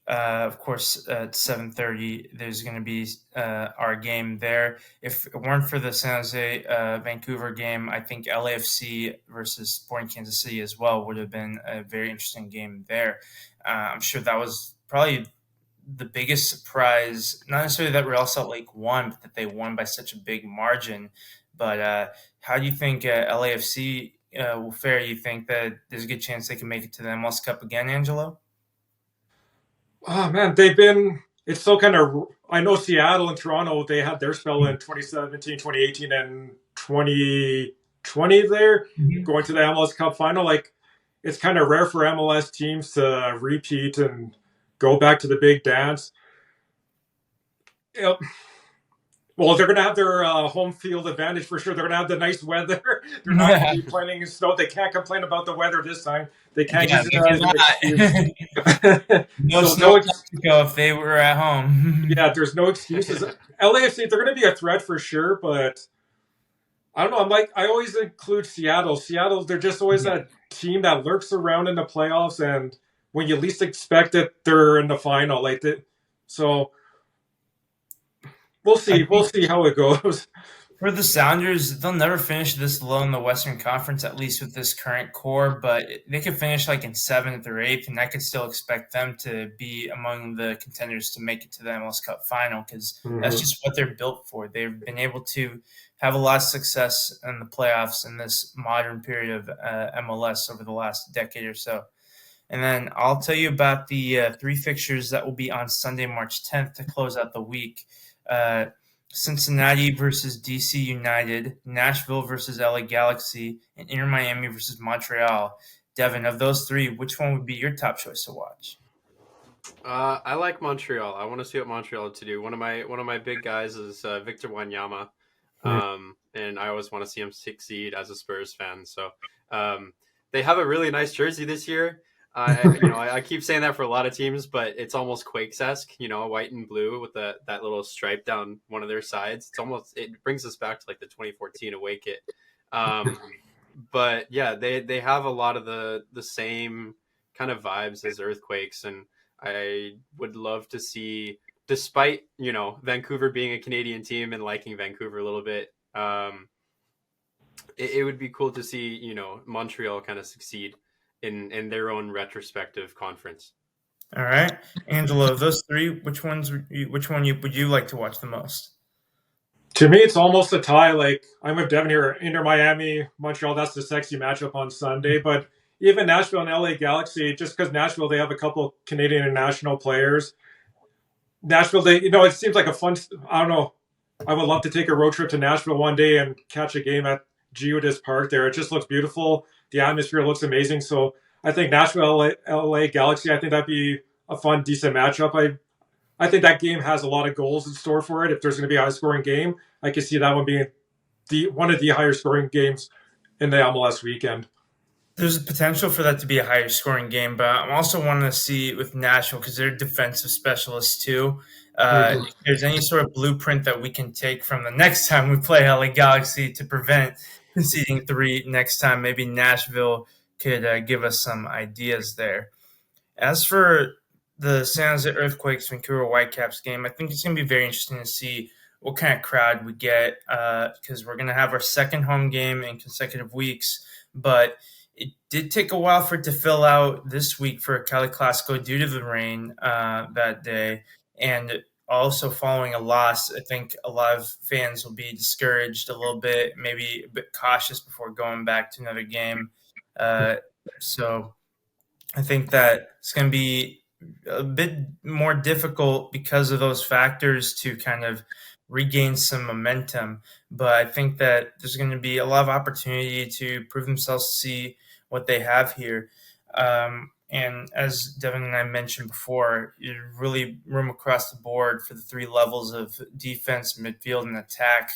of course, at 7:30, there's going to be our game there. If it weren't for the San Jose Vancouver game, I think LAFC versus Sporting Kansas City as well would have been a very interesting game there. I'm sure that was probably the biggest surprise, not necessarily that Real Salt Lake won, but that they won by such a big margin. But how do you think LAFC will fare? You think that there's a good chance they can make it to the MLS Cup again, Angelo? Oh man, they've been. It's so kind of. I know Seattle and Toronto. They had their spell in 2017, 2018, and 2020. There, Mhm. going to the MLS Cup final. Like, it's kind of rare for MLS teams to repeat and go back to the big dance. Yep. Well, they're going to have their home field advantage for sure. They're going to have the nice weather. They're not going to be playing in snow. They can't complain about the weather this time. They can't Yeah, use it they as an excuse. cannot. No So snow no, in Mexico if they were at home. yeah, there's no excuses. LAFC, they're going to be a threat for sure, but I don't know. I always include Seattle. Seattle, they're just always that team that lurks around in the playoffs, and when you least expect it, they're in the final. So we'll I see. We'll think see how it goes. for the Sounders, they'll never finish this low in the Western Conference, at least with this current core, but they could finish like in seventh or eighth, and I could still expect them to be among the contenders to make it to the MLS Cup final because that's Mhm. just what they're built for. They've been able to have a lot of success in the playoffs in this modern period of MLS over the last decade or so. And then I'll tell you about the three fixtures that will be on Sunday, March 10th to close out the week. Uh, Cincinnati versus DC United, Nashville versus LA Galaxy, and Inter Miami versus Montreal. Devin, of those three, which one would be your top choice to watch? I like Montreal. I want to see what Montreal to do. One of my big guys is Victor Wanyama, and I always want to see him succeed as a Spurs fan. So they have a really nice jersey this year. I keep saying that for a lot of teams, but it's almost Quakes esque. White and blue with that little stripe down one of their sides. It brings us back to like the 2014 away kit. Um, but yeah, they have a lot of the same kind of vibes as Earthquakes, and I would love to see, despite Vancouver being a Canadian team and liking Vancouver a little bit, it would be cool to see Montreal kind of succeed in their own retrospective conference. All right, Angelo, of those three, which one would you like to watch the most? To me, it's almost a tie. Like, I'm with Devin here. Inter Miami, Montreal. That's the sexy matchup on Sunday. But even Nashville and LA Galaxy, just because Nashville, they have a couple Canadian and national players. Nashville, it seems like a fun. I don't know. I would love to take a road trip to Nashville one day and catch a game at Geodis Park there. It just looks beautiful. The atmosphere looks amazing. So I think Nashville, LA Galaxy, I think that'd be a fun, decent matchup. I think that game has a lot of goals in store for it. If there's going to be a high scoring game, I could see that one being the one of the higher scoring games in the MLS weekend. There's a potential for that to be a higher scoring game, but I'm also wanting to see with Nashville because they're defensive specialists too. Mhm. If there's any sort of blueprint that we can take from the next time we play LA Galaxy to prevent conceding three next time, maybe Nashville could give us some ideas there. As for the San Jose Earthquakes Vancouver Whitecaps game, I think it's going to be very interesting to see what kind of crowd we get because we're going to have our second home game in consecutive weeks. But it did take a while for it to fill out this week for Cali Clasico due to the rain that day. And also following a loss, I think a lot of fans will be discouraged a little bit, maybe a bit cautious before going back to another game. Uh, so I think that it's going to be a bit more difficult because of those factors to kind of regain some momentum. But I think that there's going to be a lot of opportunity to prove themselves to see what they have here. And as Devin and I mentioned before, really room across the board for the three levels of defense, midfield, and attack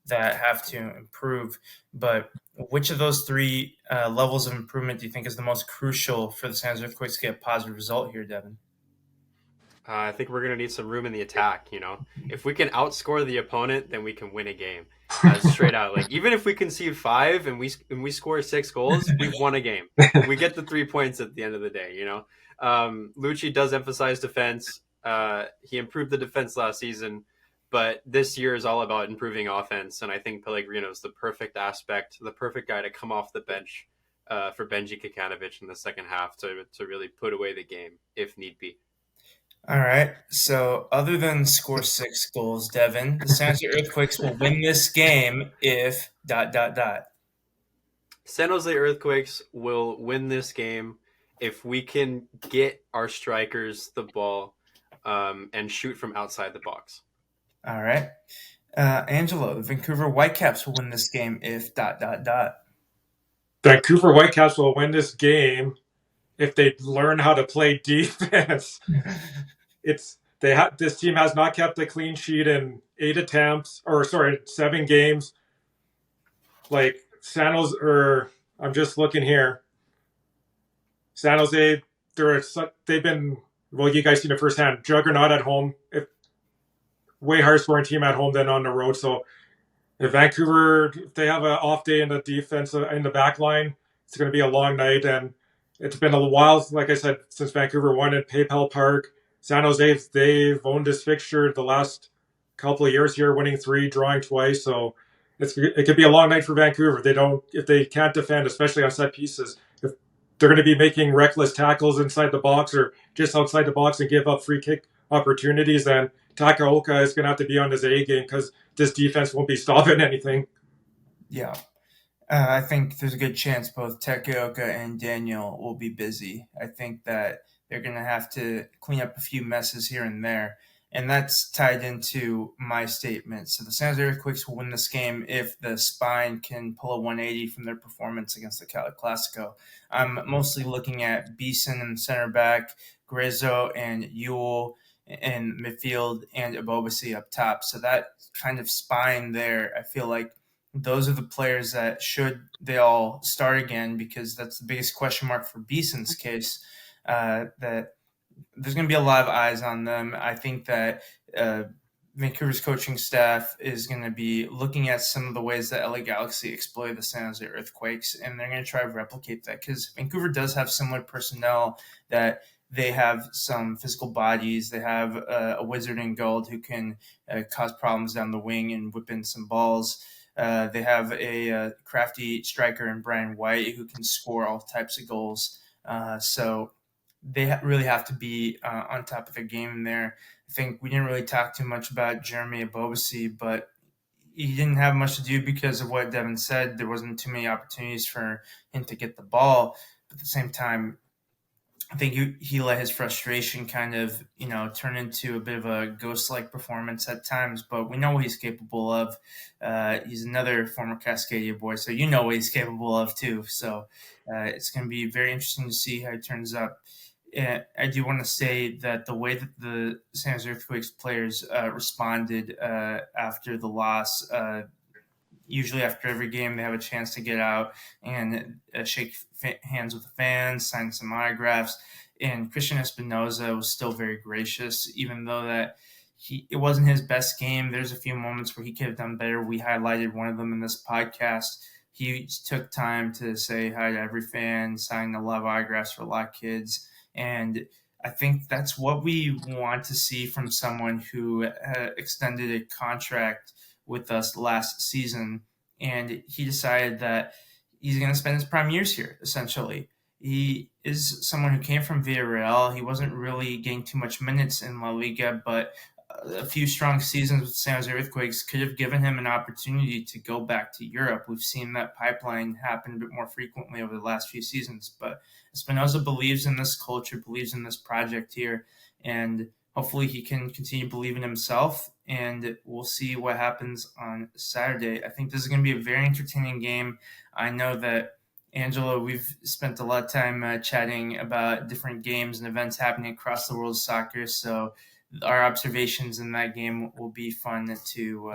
that have to improve. But Which of those three levels of improvement do you think is the most crucial for the San Jose Earthquakes to get a positive result here, Devin? I think we're going to need some room in the attack. If we can outscore the opponent, then we can win a game. Straight out, like even if we concede five and we score 6 goals, we've won a game. We get the 3 points at the end of the day. Lucci does emphasize defense. He improved the defense last season, but this year is all about improving offense. And I think Pellegrino is the perfect aspect, the perfect guy to come off the bench for Benji Kikanovic in the second half to really put away the game if need be. All right. So, other than score 6 goals, Devin, the San Jose Earthquakes will win this game if dot dot dot. San Jose Earthquakes will win this game if we can get our strikers the ball and shoot from outside the box. All right. Angelo, the Vancouver Whitecaps will win this game if dot dot dot. Vancouver Whitecaps will win this game if they learn how to play defense. This team has not kept a clean sheet in 7 games. Like San Jose, I'm just looking here. San Jose, they've been, well, you guys seen it firsthand. Juggernaut at home, way higher scoring team at home than on the road. So if Vancouver, if they have an off day in the defense in the back line, it's going to be a long night. And it's been a while, like I said, since Vancouver won at PayPal Park. San Jose, they've owned this fixture the last couple of years here, winning 3, drawing twice. So it could be a long night for Vancouver. If they can't defend, especially on set pieces, if they're going to be making reckless tackles inside the box or just outside the box and give up free kick opportunities, then Takaoka is going to have to be on his A game because this defense won't be stopping anything. Yeah. I think there's a good chance both Takaoka and Daniel will be busy. I think that they're going to have to clean up a few messes here and there. And that's tied into my statement. So the San Jose Earthquakes will win this game if the spine can pull a 180 from their performance against the Cali Classico. I'm mostly looking at Beeson in center back, Grezzo and Ewell in midfield, and Abobasi up top. So that kind of spine there, I feel like those are the players that they all start again, because that's the biggest question mark for Beeson's case, that there's going to be a lot of eyes on them. I think that Vancouver's coaching staff is going to be looking at some of the ways that LA Galaxy exploited the San Jose Earthquakes, and they're going to try to replicate that because Vancouver does have similar personnel. That they have some physical bodies. They have a wizard in gold who can cause problems down the wing and whip in some balls. They have a crafty striker in Brian White who can score all types of goals. So they really have to be on top of their game there. I think we didn't really talk too much about Jeremy Abobasi, but he didn't have much to do because of what Devin said. There wasn't too many opportunities for him to get the ball. But at the same time, I think he let his frustration kind of, turn into a bit of a ghost-like performance at times, but we know what he's capable of. He's another former Cascadia boy, so you know what he's capable of too. So it's going to be very interesting to see how it turns up. I do want to say that the way that the San Jose Earthquakes players responded after the loss, usually after every game, they have a chance to get out and shake hands with the fans, sign some autographs. And Christian Espinoza was still very gracious, even though that it wasn't his best game. There's a few moments where he could have done better. We highlighted one of them in this podcast. He took time to say hi to every fan, sign a lot of autographs for a lot of kids. And I think that's what we want to see from someone who extended a contract with us last season, and he decided that he's going to spend his prime years here, essentially. He is someone who came from Villarreal. He wasn't really getting too much minutes in La Liga, but a few strong seasons with San Jose Earthquakes could have given him an opportunity to go back to Europe. We've seen that pipeline happen a bit more frequently over the last few seasons, but Espinoza believes in this culture, believes in this project here, and hopefully he can continue to believe in himself, and we'll see what happens on Saturday. I think this is going to be a very entertaining game. I know that, Angelo, we've spent a lot of time chatting about different games and events happening across the world of soccer, so our observations in that game will be fun to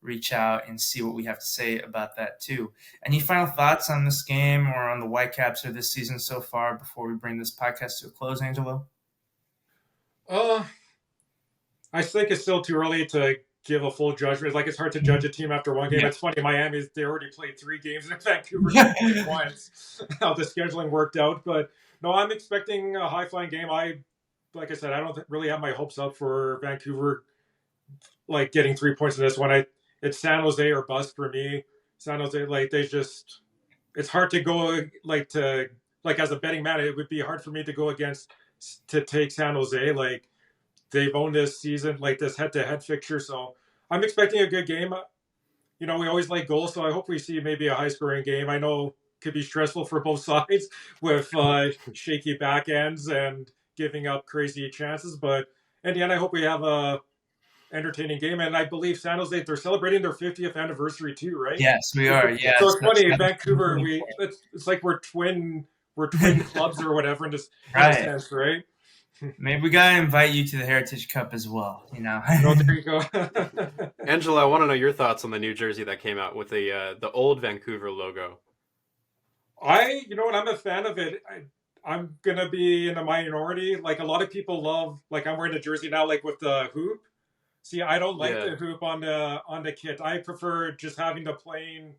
reach out and see what we have to say about that too. Any final thoughts on this game or on the Whitecaps or this season so far before we bring this podcast to a close, Angelo? Uh, I think it's still too early to give a full judgment. Like, it's hard to judge a team after one game. Yeah. It's funny, Miami, they already played 3 games, and Vancouver played once. How the scheduling worked out, but no, I'm expecting a high flying game. Like I said, I don't really have my hopes up for Vancouver, like getting 3 points in this one. It's San Jose or bust for me. San Jose, like it's hard to go like as a betting man, it would be hard for me to go against to take San Jose. Like, they've owned this season, like this head-to-head fixture. So I'm expecting a good game. We always like goals, so I hope we see maybe a high-scoring game. I know it could be stressful for both sides with shaky back ends and giving up crazy chances, but in the end, I hope we have a entertaining game. And I believe San Jose, they're celebrating their 50th anniversary too, right? Yes, we are. Yeah. So it's funny, in Vancouver, it's like we're twin clubs or whatever in this Right. sense, right? Maybe we gotta invite you to the Heritage Cup as well. No, there you go. Angela, I want to know your thoughts on the new jersey that came out with the old Vancouver logo. You know what? I'm a fan of it. I'm gonna be in the minority. Like, a lot of people love. Like, I'm wearing a jersey now, like with the hoop. See, I don't like the hoop on the kit. I prefer just having the plain,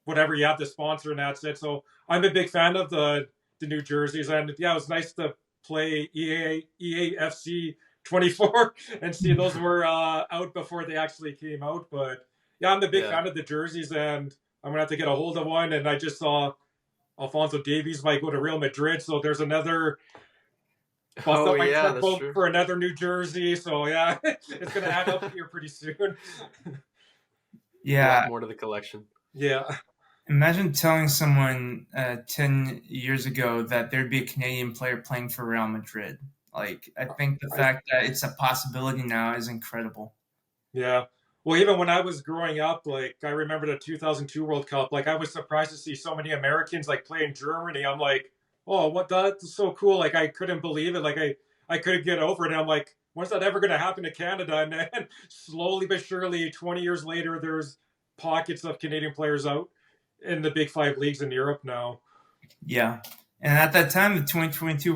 whatever you have the sponsor, and that's it. So I'm a big fan of the new jerseys, and yeah, it was nice to play EAFC 24 and see those were out before they actually came out. But yeah, I'm a big fan of the jerseys, and I'm gonna have to get a hold of one. And I just saw Alphonso Davies might go to Real Madrid, so there's another for another New Jersey. So yeah, it's gonna add up here pretty soon. Yeah, more to the collection. Yeah. Imagine telling someone 10 years ago that there'd be a Canadian player playing for Real Madrid. Like, I think the fact that it's a possibility now is incredible. Yeah. Well, even when I was growing up, like, I remember the 2002 World Cup. Like, I was surprised to see so many Americans like play in Germany. I'm like, oh, that's so cool. Like, I couldn't believe it. Like, I couldn't get over it. And I'm like, when's that ever going to happen to Canada? And then slowly but surely, 20 years later, there's pockets of Canadian players out in the big 5 leagues in Europe now. Yeah. And at that time, the 2002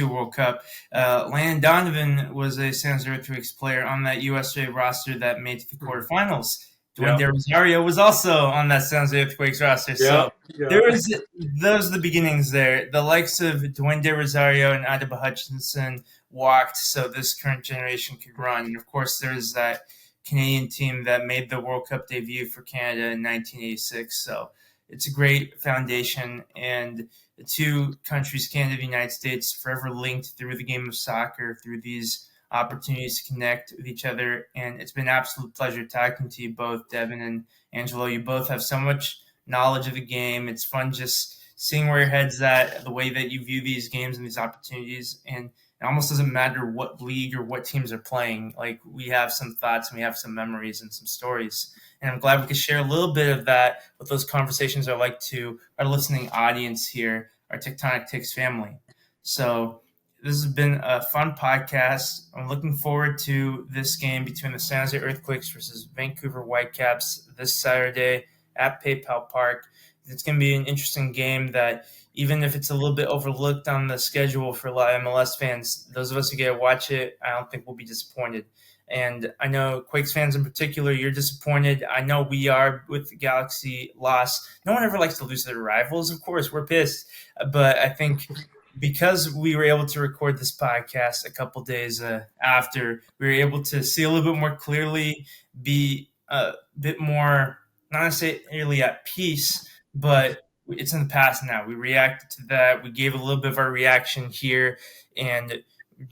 World Cup, Landon Donovan was a San Jose Earthquakes player on that USA roster that made to the quarterfinals. Dwayne De Rosario was also on that San Jose Earthquakes roster. So those are the beginnings there. The likes of Dwayne De Rosario and Adaba Hutchinson walked so this current generation could run. And of course, there's that Canadian team that made the World Cup debut for Canada in 1986. So it's a great foundation, and the two countries, Canada and the United States, forever linked through the game of soccer, through these opportunities to connect with each other. And it's been an absolute pleasure talking to you both, Devon and Angelo. You both have so much knowledge of the game. It's fun just seeing where your head's at, the way that you view these games and these opportunities. And it almost doesn't matter what league or what teams are playing. Like, we have some thoughts and we have some memories and some stories. And I'm glad we could share a little bit of that, what those conversations are like to our listening audience here, our Tectonic Ticks family. So this has been a fun podcast. I'm looking forward to this game between the San Jose Earthquakes versus Vancouver Whitecaps this Saturday at PayPal Park. It's going to be an interesting game that, even if it's a little bit overlooked on the schedule for a lot of MLS fans, those of us who get to watch it, I don't think we'll be disappointed. And I know Quakes fans in particular, you're disappointed. I know we are with the Galaxy loss. No one ever likes to lose to their rivals. Of course, we're pissed. But I think because we were able to record this podcast a couple days after, we were able to see a little bit more clearly, be a bit more, not necessarily at peace, but it's in the past now. We reacted to that. We gave a little bit of our reaction here, and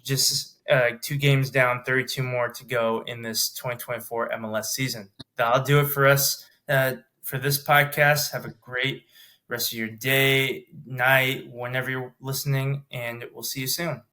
just 2 games down, 32 more to go in this 2024 MLS season. That'll do it for us for this podcast. Have a great rest of your day, night, whenever you're listening, and we'll see you soon.